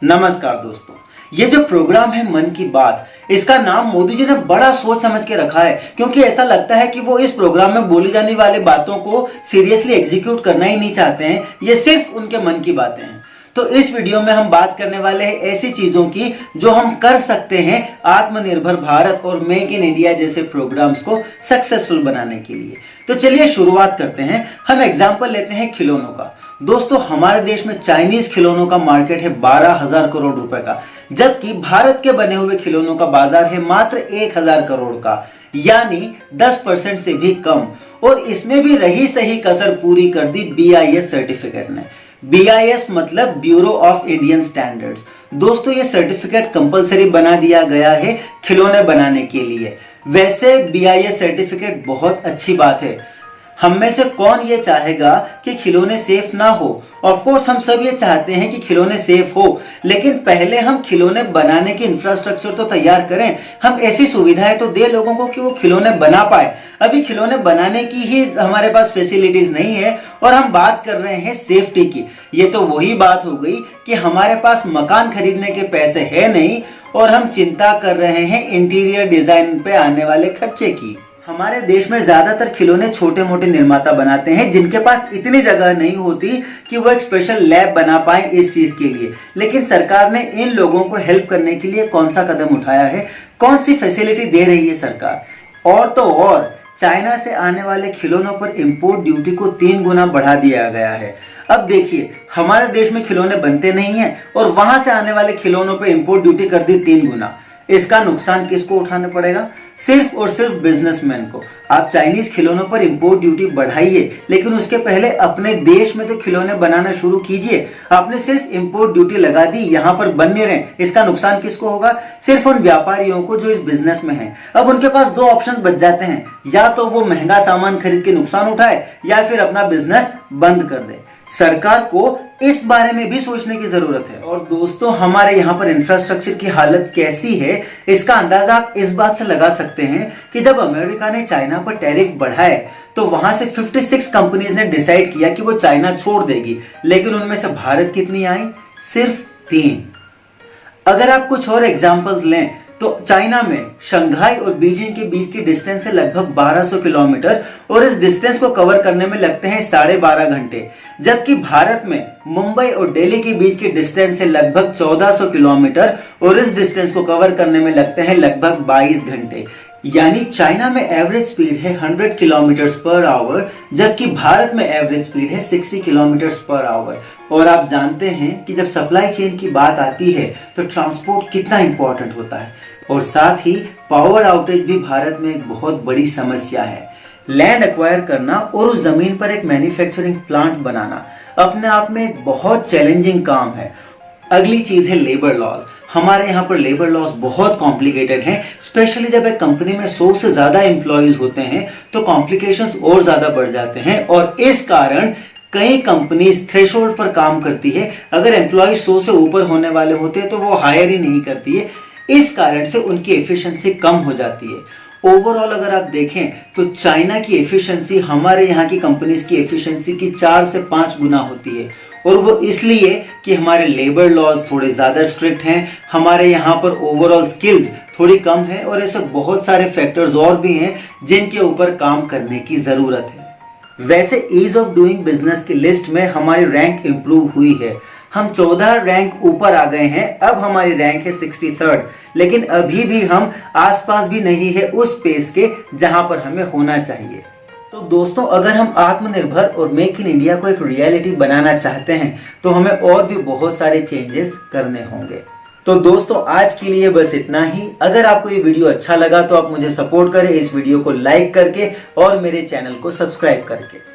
नमस्कार दोस्तों, ये जो प्रोग्राम है मन की बात, इसका नाम मोदी जी ने बड़ा सोच समझ के रखा है क्योंकि ऐसा लगता है कि वो इस प्रोग्राम में बोली जाने वाली बातों को सीरियसली एग्जीक्यूट करना ही नहीं चाहते हैं। ये सिर्फ उनके मन की बातें हैं। तो इस वीडियो में हम बात करने वाले हैं ऐसी चीजों की जो हम कर सकते हैं आत्मनिर्भर भारत और मेक इन इंडिया जैसे प्रोग्राम्स को सक्सेसफुल बनाने के लिए। तो चलिए शुरुआत करते हैं। हम एग्जांपल लेते हैं खिलौनों का। दोस्तों, हमारे देश में चाइनीज खिलौनों का मार्केट है 12,000 करोड़ रुपए का, जबकि भारत के बने हुए खिलौनों का बाजार है मात्र 1,000 करोड़ का, यानी 10% से भी कम। और इसमें भी रही सही कसर पूरी कर दी BIS सर्टिफिकेट ने। BIS मतलब ब्यूरो ऑफ इंडियन स्टैंडर्ड्स। दोस्तों, ये सर्टिफिकेट कंपलसरी बना दिया गया है खिलौने बनाने के लिए। वैसे BIS सर्टिफिकेट बहुत अच्छी बात है। हम में से कौन ये चाहेगा कि खिलौने सेफ ना हो? ऑफ कोर्स हम सब ये चाहते हैं कि खिलौने सेफ हो, लेकिन पहले हम खिलौने बनाने की इंफ्रास्ट्रक्चर तो तैयार करें। हम ऐसी सुविधाएं तो दे लोगों को कि वो खिलौने बना पाए। अभी खिलौने बनाने की ही हमारे पास फैसिलिटीज नहीं है और हम बात कर रहे हैं सेफ्टी की। ये तो वही बात हो गई कि हमारे पास मकान खरीदने के पैसे है नहीं और हम चिंता कर रहे हैं इंटीरियर डिजाइन पे आने वाले खर्चे की। हमारे देश में ज्यादातर खिलौने छोटे मोटे निर्माता बनाते हैं जिनके पास इतनी जगह नहीं होती कि वो एक स्पेशल लैब बना पाए इस चीज के लिए। लेकिन सरकार ने इन लोगों को हेल्प करने के लिए कौन सा कदम उठाया है, कौन सी फैसिलिटी दे रही है सरकार? और तो और चाइना से आने वाले खिलौनों पर इंपोर्ट ड्यूटी को 3 गुना बढ़ा दिया गया है। अब देखिए, हमारे देश में खिलौने बनते नहीं हैं और वहां से आने वाले खिलौनों पर इंपोर्ट ड्यूटी कर दी 3 गुना। इसका नुकसान किसको उठाना पड़ेगा? सिर्फ और सिर्फ बिजनेसमैन को। आप चाइनीज खिलौनों पर इंपोर्ट ड्यूटी बढ़ाइए, लेकिन उसके पहले अपने देश में तो खिलौने बनाना शुरू कीजिए। आपने सिर्फ इंपोर्ट ड्यूटी लगा दी, यहाँ पर बन नहीं रहे। इसका नुकसान किसको होगा? सिर्फ उन व्यापारियों को जो इस बिजनेस में हैं। अब उनके पास 2 ऑप्शन बच जाते हैं, या तो वो महंगा सामान खरीद के नुकसान उठाए या फिर अपना बिजनेस बंद कर दे। सरकार को इस बारे में भी सोचने की जरूरत है। और दोस्तों, हमारे यहाँ पर इंफ्रास्ट्रक्चर की हालत कैसी है इसका अंदाजा आप इस बात से लगा सकते हैं कि जब अमेरिका ने चाइना पर टैरिफ बढ़ाए तो वहां से 56 कंपनीज ने डिसाइड किया कि वो चाइना छोड़ देगी, लेकिन उनमें से भारत कितनी आई? सिर्फ 3। अगर आप कुछ और एग्जांपल्स लें तो चाइना में शंघाई और बीजिंग के बीच की डिस्टेंस है लगभग 1200 किलोमीटर और इस डिस्टेंस को कवर करने में लगते हैं 12.5 घंटे, जबकि भारत में मुंबई और दिल्ली के बीच की डिस्टेंस है लगभग 1400 किलोमीटर और इस डिस्टेंस को कवर करने में लगते हैं लगभग 22 घंटे। यानी चाइना में एवरेज स्पीड है 100 किलोमीटर पर आवर, जबकि भारत में एवरेज स्पीड है 60 किलोमीटर पर आवर। और आप जानते हैं कि जब सप्लाई चेन की बात आती है तो ट्रांसपोर्ट कितना इंपॉर्टेंट होता है। और साथ ही पावर आउटेज भी भारत में एक बहुत बड़ी समस्या है। लैंड एक्वायर करना और उस जमीन पर एक मैन्युफैक्चरिंग प्लांट बनाना अपने आप में एक बहुत चैलेंजिंग काम है। अगली चीज है लेबर लॉज। हमारे यहाँ पर लेबर लॉज बहुत कॉम्प्लिकेटेड हैं, स्पेशली जब एक कंपनी में 100 से ज्यादा एम्प्लॉयज होते हैं तो कॉम्प्लिकेशंस और ज्यादा बढ़ जाते हैं और इस कारण कई कंपनीज थ्रेशोल्ड पर काम करती है। अगर एम्प्लॉय 100 से ऊपर होने वाले होते हैं तो वो हायर ही नहीं करती है। इस कारण से उनकी एफिशिएंसी कम हो जाती है। ओवरऑल अगर आप देखें तो चाइना की एफिशिएंसी हमारे यहाँ की कंपनीज की एफिशिएंसी की 4 से 5 गुना होती है और वो इसलिए कि हमारे लेबर लॉज थोड़े ज्यादा स्ट्रिक्ट हैं, हमारे यहाँ पर ओवरऑल स्किल्स थोड़ी कम है और ऐसे बहुत सारे फैक्टर्स और भी हैं जिनके ऊपर काम करने की जरूरत है। वैसे ईज ऑफ डूइंग बिजनेस की लिस्ट में हमारी रैंक इंप्रूव हुई है। हम 14 रैंक ऊपर आ गए हैं। अब हमारी रैंक है 63rd, लेकिन अभी भी हम आसपास भी नहीं है उस स्पेस के जहां पर हमें होना चाहिए। तो दोस्तों, अगर हम आत्मनिर्भर और मेक इन इंडिया को एक रियलिटी बनाना चाहते हैं तो हमें और भी बहुत सारे चेंजेस करने होंगे। तो दोस्तों, आज के लिए बस इतना ही। अगर आपको ये वीडियो अच्छा लगा तो आप मुझे सपोर्ट करें इस वीडियो को लाइक करके और मेरे चैनल को सब्सक्राइब करके।